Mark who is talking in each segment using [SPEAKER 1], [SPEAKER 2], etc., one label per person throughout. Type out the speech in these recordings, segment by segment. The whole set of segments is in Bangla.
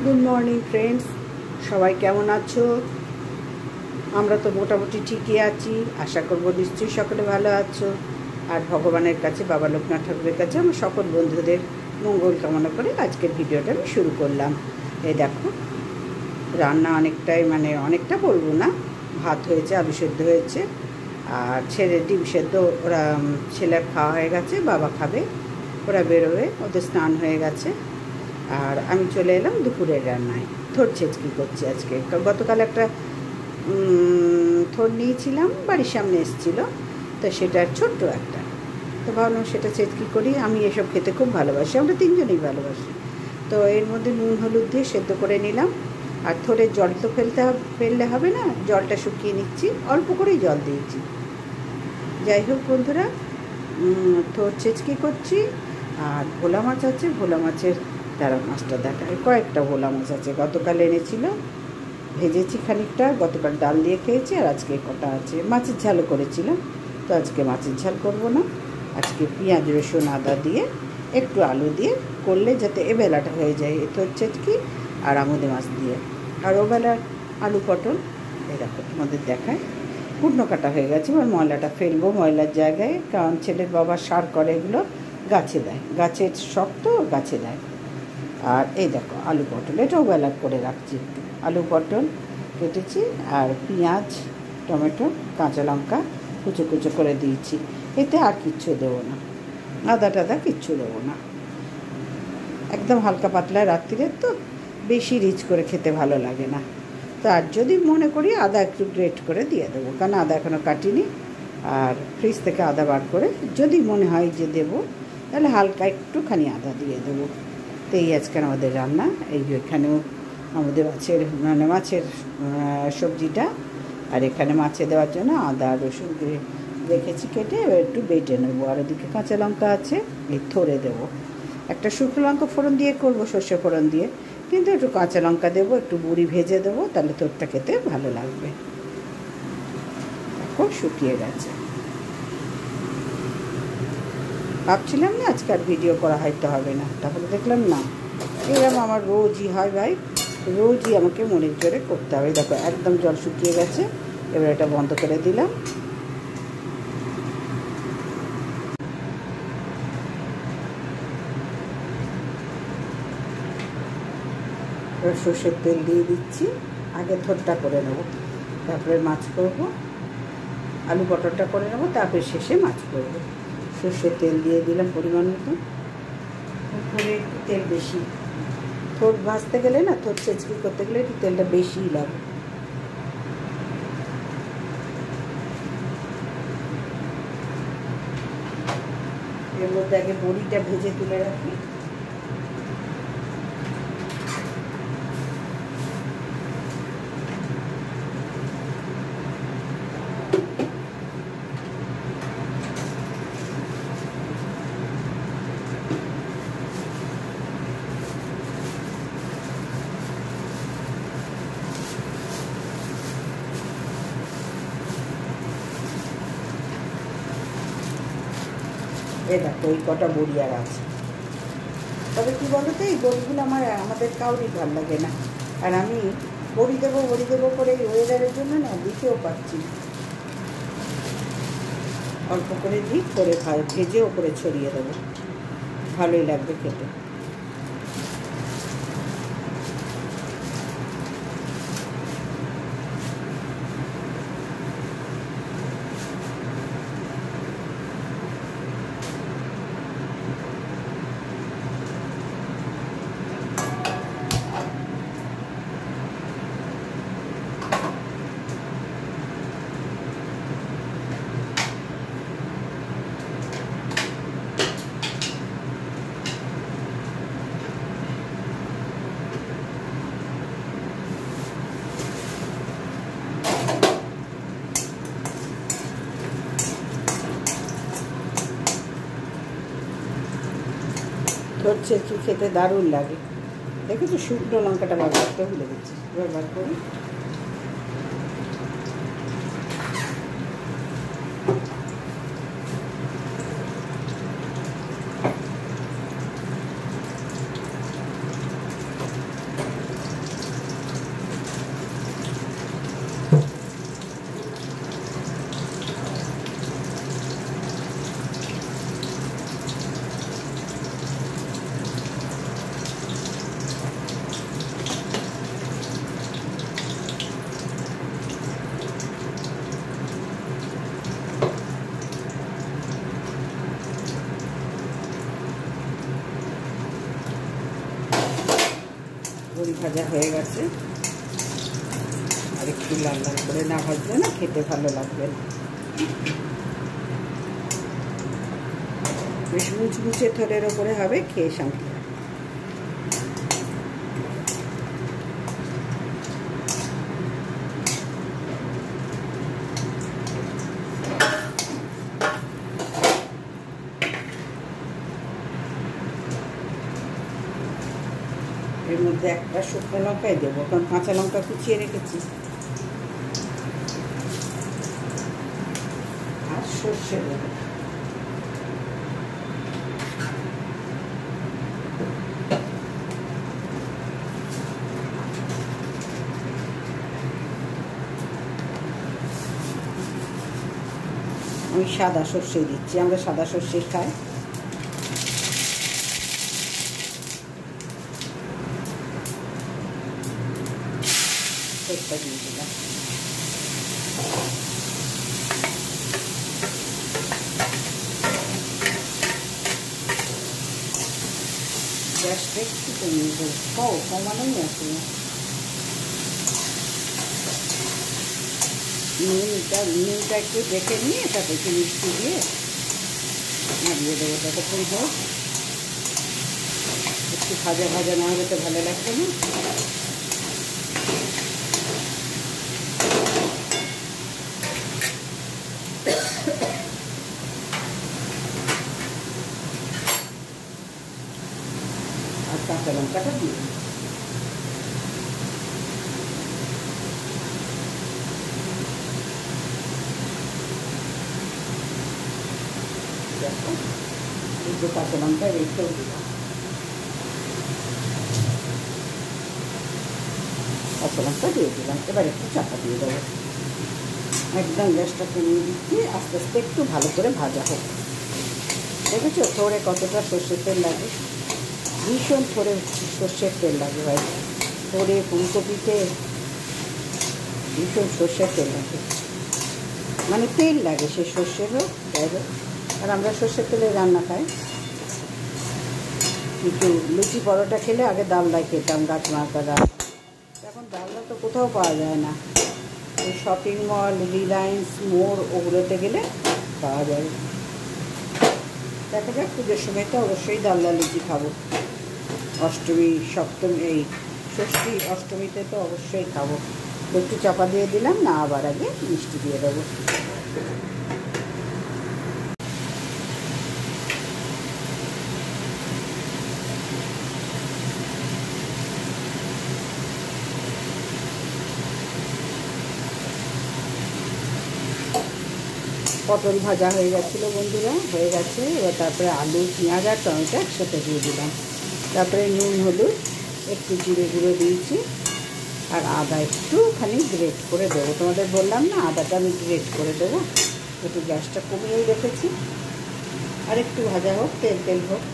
[SPEAKER 1] গুড মর্নিং ফ্রেন্ডস, সবাই কেমন আছো? আমরা তো মোটামুটি ঠিকই আছি। আশা করব নিশ্চয়ই সকলে ভালো আছো। আর ভগবানের কাছে, বাবা লোকনাথ ঠাকুরের কাছে আমার সকল বন্ধুদের মঙ্গল কামনা করে আজকের ভিডিওটা আমি শুরু করলাম। এই দেখো, রান্না অনেকটা বলবো না, ভাত হয়েছে, আলু সেদ্ধ হয়েছে, আর ছেলের ডিম সেদ্ধ। ওরা ছেলের খাওয়া হয়ে গেছে, বাবা খাবে, ওরা বেরোবে, ওদের স্নান হয়ে গেছে। আর আমি চলে এলাম দুপুরের রান্নায়। থোড় ছেঁচকি করছি আজকে। গতকাল একটা থোড় নিয়েছিলাম, বাড়ির সামনে এসেছিলো, তো সেটা ছোট্ট একটা, তো ভাবলাম সেটা ছেঁচকি করি। আমি এসব খেতে খুব ভালোবাসি, আমরা তিনজনেই ভালোবাসি। তো এর মধ্যে নুন হলুদ দিয়ে সেদ্ধ করে নিলাম। আর থোড়ের জল তো ফেললে হবে না, জলটা শুকিয়ে নিচ্ছি, অল্প করেই জল দিয়েছি। যাই হোক বন্ধুরা, থোড় ছেঁচকি করছি। আর ভোলা মাছ আছে, ভোলা মাছের তারা মাছটা দেখায়, কয়েকটা ভোলা মাছ আছে, গতকাল এনেছিল, ভেজেছি খানিকটা, গতকাল ডাল দিয়ে খেয়েছি, আর আজকে কটা আছে। মাছের ঝালও করেছিলাম, তো আজকে মাছের ঝাল করব না, আজকে পেঁয়াজ রসুন আদা দিয়ে একটু আলু দিয়ে করলে যাতে এবেলাটা হয়ে যায়। এ তো হচ্ছে কি, আর আমুদে মাছ দিয়ে। আর ওবেলার আলু পটল এরকম তোমাদের দেখায়, কুটনো কাটা হয়ে গেছে। এবার ময়লাটা ফেলবো ময়লার জায়গায়, কারণ ছেলের বাবা সার করে, এগুলো গাছে দেয়, গাছের শক্ত গাছে দেয়। আর এই দেখো আলু পটল, এটাও বেলা করে রাখছি, একটু আলু পটল কেটেছি, আর পেঁয়াজ টমেটো কাঁচা লঙ্কা কুচো কুচো করে দিয়েছি। এতে আর কিচ্ছু দেবো না, আদা টাদা কিচ্ছু দেবো না, একদম হালকা পাতলা। রাত্রিরে তো বেশি রিচ করে খেতে ভালো লাগে না, তো আর যদি মনে করি আদা একটু গ্রেট করে দিয়ে দেবো, কারণ আদা এখনও কাটিনি। আর ফ্রিজ থেকে আদা বার করে যদি মনে হয় যে দেবো, তাহলে হালকা একটুখানি আদা দিয়ে দেবো। তো এই আজকের আমাদের রান্না। এই এখানেও আমাদের মাছের সবজিটা, আর এখানে মাছে দেওয়ার জন্য আদা রসুন রেখেছি কেটে, এবার একটু বেটে নেবো। আর ওদিকে কাঁচা লঙ্কা আছে, এই থোড়ে দেবো। একটা শুকনো লঙ্কা ফোড়ন দিয়ে করবো, সর্ষে ফোড়ন দিয়ে, কিন্তু একটু কাঁচা লঙ্কা দেবো, একটু বুড়ি ভেজে দেবো, তাহলে তোরটা খেতে ভালো লাগবে। এখন শুকিয়ে গেছে। ভাবছিলাম না আজকে আর ভিডিও করা হয়তো হবে না, তারপরে দেখলাম না, এরকম আমার রোজই হয় ভাই, রোজই আমাকে মনের জোরে করতে হবে। দেখো একদম জল শুকিয়ে গেছে, এবার এটা বন্ধ করে দিলাম। এবার সর্ষের তেল দিয়ে দিচ্ছি, আগে থোড়টা করে নেবো, তারপরে মাছ করবো, আলু পটলটা করে নেবো, তারপরে শেষে মাছ করবো। সর্ষের তেল দিয়ে দিলাম পরিমাণ মতো, করে একটু তেল বেশি। থোড় ভাজতে গেলে না, থোড় ছেঁচকি করতে গেলে একটু তেলটা বেশিই লাগে। এর মধ্যে আগে বড়িটা ভেজে তুলে রাখি। এই দেখো এই কটা বড়ি আর আছে। তবে কী বলো তো, এই বড়িগুলো আমাদের কাউরই ভালো লাগে না। আর আমি বড়ি দেবো করে এই ওয়েদারের জন্য না দিতেও পারছি না। অল্প করে দিই, করে ভেজে ওপরে ছড়িয়ে দেবো, ভালোই লাগবে খেতে। হচ্ছে কি খেতে দারুণ লাগে। দেখেছো, শুকনো লঙ্কাটা বার করতে ভুলে গেছি, এবার বার করি। বড়ি ভাজা হয়ে গেছে। আর একটু লাল লাল করে না ভাজলে না খেতে ভালো লাগবে না। বেশ মুচমুচে থরের ওপরে হবে, খেয়ে শান্তি। এর মধ্যে একটা শুকনো লঙ্কাই দেবো, কারণ কাঁচা লঙ্কা কুচিয়ে রেখেছি। আর সর্ষে দেবো। আমি সাদা সর্ষে দিচ্ছি, আমরা সাদা সর্ষে খাই। দিয়ে দিলাম। গ্যাসটা একটু কমিয়ে দেবো, কমানোই আছে। নুনটা একটু দেখে নিয়ে তাতে একটু মিষ্টি দিয়ে নাড়িয়ে দেবো। ততক্ষণ হোক, একটু ভাজা ভাজা না হলে তো ভালো লাগবে না। আর কাঁচা লঙ্কাটা দিয়ে দেখো, একটু কাঁচা লঙ্কা রেখেও দিলাম। কাঁচা লঙ্কা দিয়ে দিলাম। এবার একটু চাপা দিয়ে দেবো। একদম গ্যাসটা কমিয়ে দিচ্ছি, আস্তে আস্তে একটু ভালো করে ভাজা হোক। দেখেছো থোড়ে কতটা সর্ষের তেল লাগে? ভীষণ থোড়ে সর্ষের তেল লাগে ভাই। থোড়ে ফুলকপিতে ভীষণ সর্ষের তেল লাগে, মানে তেল লাগে, সে সর্ষের হোক যাই হোক। আর আমরা সর্ষের তেলে রান্না খাই। কিন্তু লুচি পরোটা খেলে আগে ডালদা খেতাম, গাছ মার্কা ডাল। এখন ডালদা তো কোথাও পাওয়া যায় না। ওই শপিং মল, রিলায়েন্স, মোড় ওগুলোতে গেলে পাওয়া যাবে। দেখা যাক, পুজোর সময় তো অবশ্যই ডালদা লুচি খাবো। অষ্টমী, সপ্তমী, এই ষষ্ঠী অষ্টমীতে তো অবশ্যই খাবো। একটু চাপা দিয়ে দিলাম, না আবার আগে মিষ্টি দিয়ে দেবো। পটল ভাজা হয়ে গেছিলো বন্ধুরা, হয়ে গেছে। এবার তারপরে আলু, পেঁয়াজ আর টমেটো একসাথে দিয়ে দিলাম। তারপরে নুন, হলুদ, একটু জিরে গুঁড়ো দিয়েছি। আর আদা একটুখানি গ্রেট করে দেবো। তোমাদের বললাম না, আদাটা আমি গ্রেট করে দেবো। একটু গ্যাসটা কমিয়েই রেখেছি। আর একটু ভাজা হোক, তেল তেল হোক।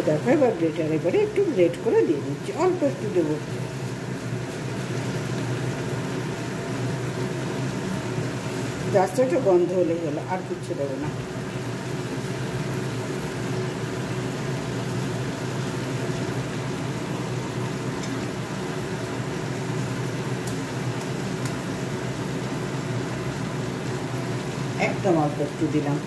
[SPEAKER 1] দেখো এবার গ্রেটারে করে একটু গ্রেট করে দিয়ে দিচ্ছি, অল্প একটু দেবো। জাস্ট একটু গন্ধ হলেই হলো, আর কিচ্ছু দেবো না। একদম অল্প একটু দিলাম।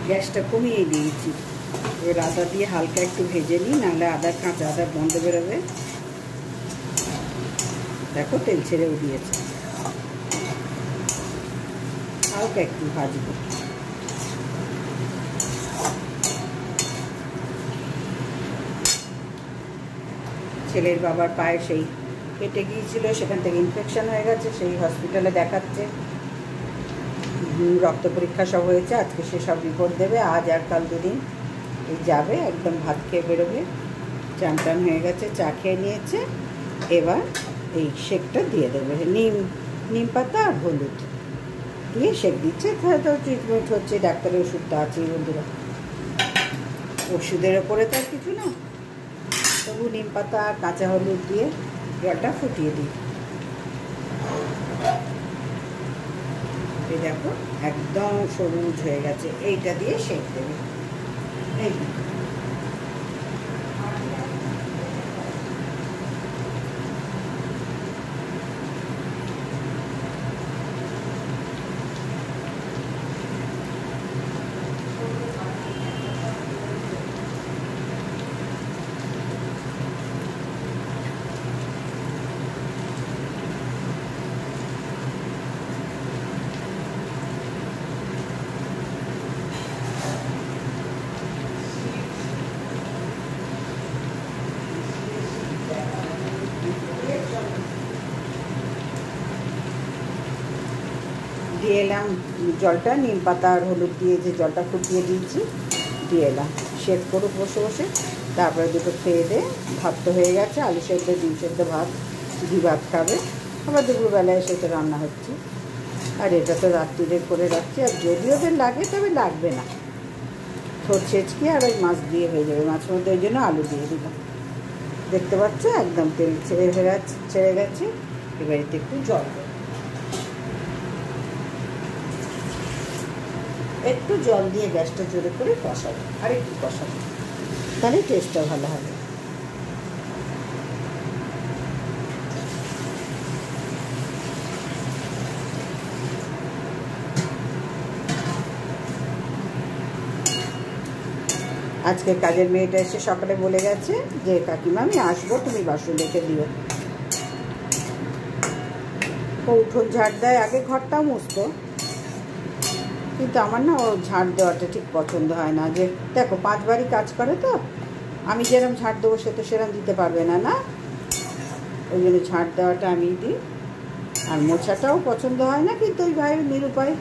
[SPEAKER 1] গ্যাসটা কমিয়ে দিয়েছি। এবার আদা দিয়ে হালকা একটু ভেজে নিই, নাহলে আদার কাঁচা আদার গন্ধ বেরোবে। দেখো তেল ছেড়েও দিয়েছে। ওকে একটু ভাজবো। ছেলের বাবার পায়ে সেই কেটে গিয়েছিল, সেখান থেকে ইনফেকশন হয়ে গেছে, সেই হসপিটালে দেখাচ্ছে, রক্ত পরীক্ষা সব হয়েছে, আজকে সে সব রিপোর্ট দেবে। আজ আর কাল দুদিন এই যাবে, একদম ভাত খেয়ে বেরোবে। চান টান হয়ে গেছে, চা খেয়ে নিয়েছে। এবার এই শেকটা দিয়ে দেবে, নিম পাতা আর হলুদ দিয়ে শেক দিচ্ছে। তো ট্রিটমেন্ট হচ্ছে, ডাক্তারের ওষুধটা আছে বন্ধুরা, ওষুধের ওপরে তো আর কিছু না। তবু নিম পাতা আর কাঁচা হলুদ দিয়ে জলটা ফুটিয়ে দিই। এই দেখো একদম সবুজ হয়ে গেছে, এইটা দিয়ে সেঁক দেবে। এই দিয়ে এলাম জলটা, নিম পাতা আর হলুদ দিয়ে যে জলটা ফুটিয়ে দিয়েছি দিয়ে এলাম। সেট করুক বসে বসে, তারপরে দুটো খেয়ে দিয়ে ভাত তো হয়ে গেছে, আলু সেদ্ধ ডিম সেদ্ধ ভাত, ঘি ভাত খাবে। আবার দুপুরবেলায় এসে তো রান্না হচ্ছে, আর এটা তো রাত্রিরে করে রাখছি। আর যদি ওদের লাগে তবে লাগবে না, থোর ছেঁচকি আর ওই মাছ দিয়ে হয়ে যাবে। মাছের মধ্যে ওই জন্য আলু দিয়ে দিলাম। দেখতে পাচ্ছ একদম তেল ছেড়ে গেছে। এবার এতে একটু জল দেবো, একটু জল দিয়ে গ্যাসটা জোরে করে কষাবো, আর একটু কষাবো, তাহলে টেস্টটা ভালো হবে। আজকে কাজের মেয়েটা এসে সকালে বলে গেছে যে কাকিমা আমি আসবো, তুমি বাসন রেখে দিও। ও উঠোন ঝাড় দেয়, আগে ঘরটাও মুছতো, কিন্তু আমার না ও ঝাড় দেওয়াটা ঠিক পছন্দ হয় না। যে দেখো 5 বারই কাজ করে, তো আমি যেরকম ঝাড় দেবো সে তো সেরকম দিতে পারবে না, না, ওই জন্য ঝাড় দেওয়াটা আমি দিই। আর মোছাটাও পছন্দ হয় না, কিন্তু ওই ভাই নিরুপায়,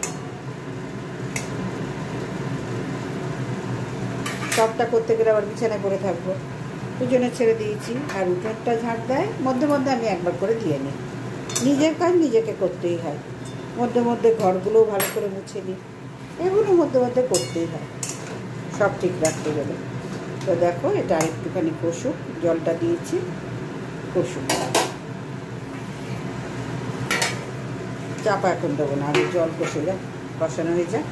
[SPEAKER 1] সবটা করতে গেলে আবার বিছানায় পড়ে থাকবো, ওই জন্য ছেড়ে দিয়েছি। আর উঠোনটা ঝাড় দেয়, মধ্যে মধ্যে আমি একবার করে দিয়ে নিই। নিজের কাজ নিজেকে করতেই হয়, মধ্যে মধ্যে ঘরগুলোও ভালো করে মুছে নিই, এগুলো মধ্যে মধ্যে করতেই হয় সব ঠিক রাখতে গেলে। তো দেখো এটা আরেকটুখানি কষুক, জলটা দিয়েছি, কষুক, চাপা এখন দেবো না, আর জল কষে যাক, কষানো হয়ে যাক।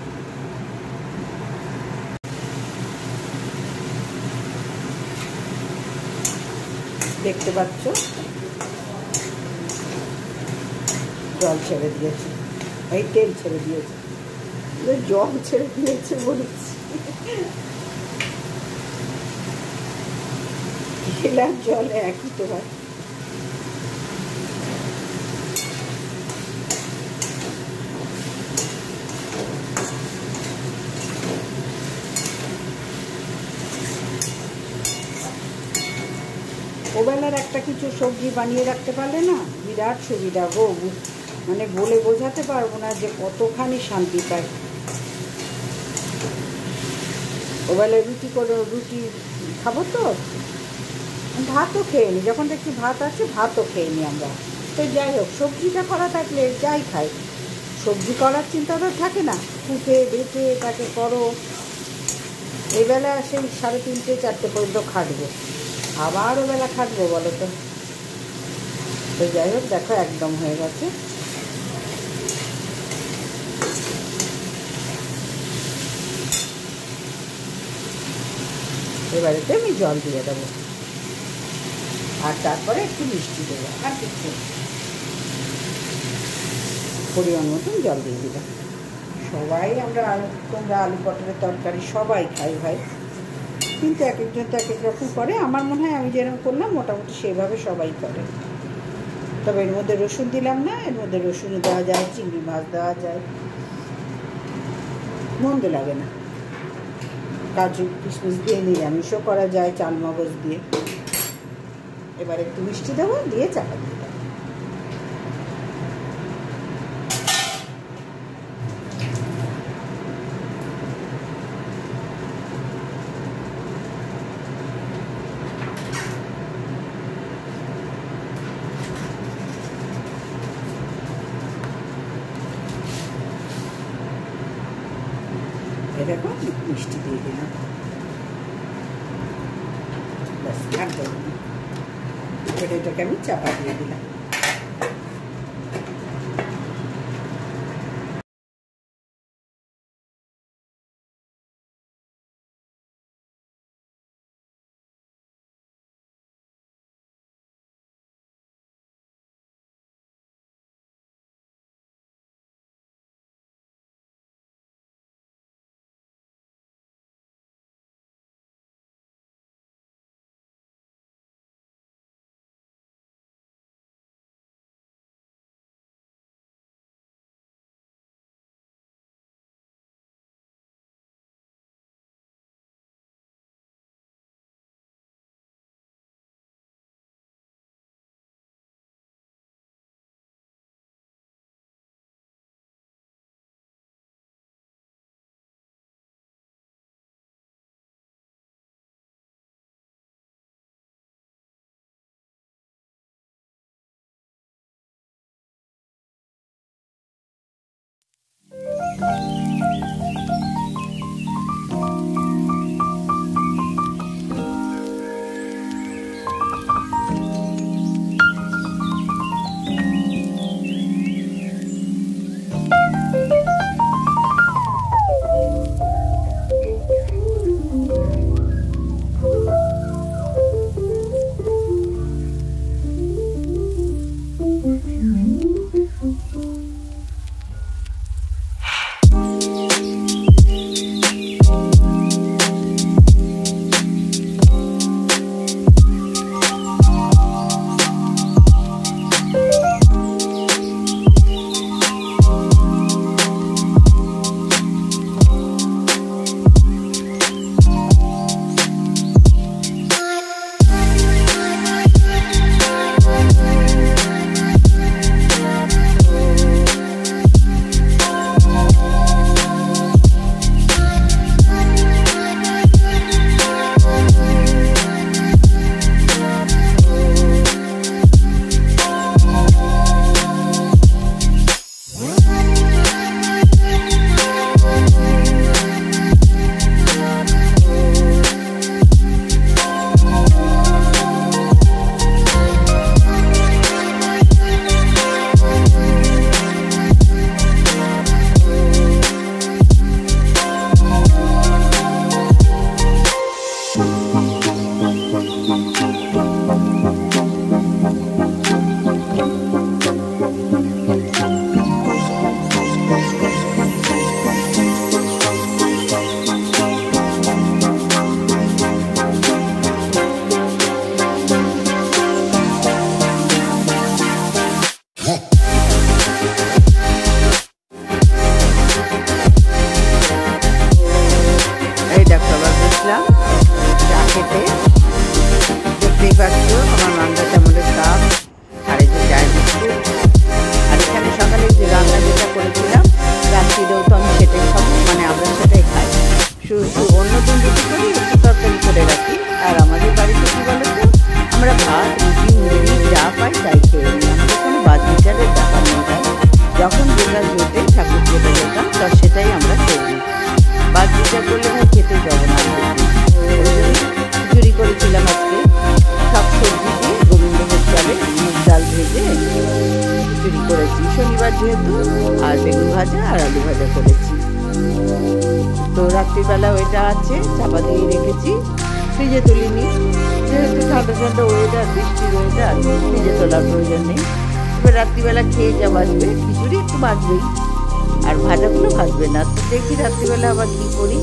[SPEAKER 1] দেখতে পাচ্ছ জল ছেড়ে দিয়েছে, এই তেল ছেড়ে দিয়েছে, জল ছেড়ে দিয়েছে বলেছি। তেল আর জলে একই তো হয়। ওবেলার একটা কিছু সবজি বানিয়ে রাখতে পারলে না বিরাট সুবিধা গো, মানে বলে বোঝাতে পারবো না যে কতখানি শান্তি পায়। ওবেলায় রুটি খাবো, তো ভাতও খেয়ে নিই, যখন দেখছি ভাত আছে ভাতও খেয়ে নিই আমরা। তো যাই হোক, সবজিটা করা থাকলে যাই খাই, সবজি করার চিন্তাটা থাকে না, কুটে বেটে তাকে করো। এবেলা সেই 3:30 4টে পর্যন্ত খাটবো, আবার ওবেলা খাটবো বলো তো। তো যাই হোক দেখো একদম হয়ে গেছে। এবারেতে আমি জল দিয়ে দেবো, আর তারপরে একটু মিষ্টি দেবো, আর কিছু পরিমাণ মতন জল দিয়ে দিলাম। সবাই তোমরা আলু পটলের তরকারি সবাই খাই ভাই, কিন্তু এক একজন তো এক এক রকম করে। আমার মনে হয় আমি যেরকম করলাম মোটামুটি সেভাবে সবাই করে। তবে এর মধ্যে রসুন দিলাম না, এর মধ্যে রসুন দেওয়া যায়, চিংড়ি মাছ দেওয়া যায়, মন্দ লাগে না। কাজু কিশমিশ দিয়ে নিরামিষও করা যায়, চাল মগজ দিয়ে। এবার একটু মিষ্টি দেবো, দিয়ে চাপা দিয়ে দেবো। দেখো মিষ্টি দিয়ে দিলাম, ব্যাস আর দেবো না। এবার এটাকে আমি চাপা দিয়ে দিলাম। আর বেগুন ভাজা আর আলু ভাজা করেছি। তো রাত্রিবেলা ওইটা আছে, চাপা দিয়ে রেখেছি, ফ্রিজে তুলিনি, যেহেতু ঠান্ডা ঠান্ডা ওয়েদার, বৃষ্টির ওয়েদার, ফ্রিজে তোলার প্রয়োজন নেই। এবার রাত্রিবেলা খেয়ে যা বাঁচবে, খিচুড়ি একটু বাঁচবেই, আর ভাজাগুলো ভাজবে না। তো দেখি রাত্রিবেলা আবার কী করি,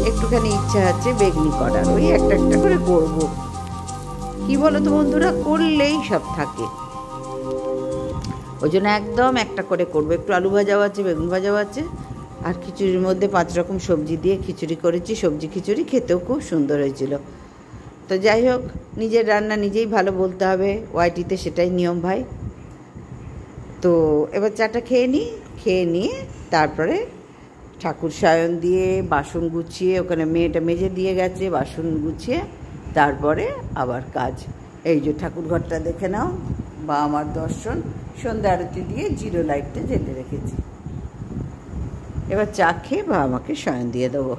[SPEAKER 1] একটুখানি ইচ্ছা আছে বেগনি করার, ওই একটা একটা করে করবো। কি বলো তো বন্ধুরা, করলেই সব থাকে, ওই জন্য একদম একটা করে করবো। একটু আলু ভাজাও আছে, বেগুন ভাজাও আছে, আর খিচুড়ির মধ্যে 5 রকম সবজি দিয়ে খিচুড়ি করেছি, সবজি খিচুড়ি, খেতেও খুব সুন্দর হয়েছিল। তো যাই হোক, নিজের রান্না নিজেই ভালো বলতে হবে, ওয়াইটিতে সেটাই নিয়ম ভাই। তো এবার চাটা খেয়ে নিয়ে তারপরে ঠাকুর সায়ন দিয়ে বাসন গুছিয়ে, ওখানে মেয়েটা মেজে দিয়ে গেছে, বাসন গুছিয়ে তারপরে আবার কাজ। এই যে ঠাকুর ঘরটা দেখে নাও, বা আমার দর্শন, সন্ধ্যা আরতি দিয়ে জিরো লাইটটা জ্বেলে রেখেছি। এবার চা খেয়ে বা আমাকে শয়ন দিয়ে দেবো।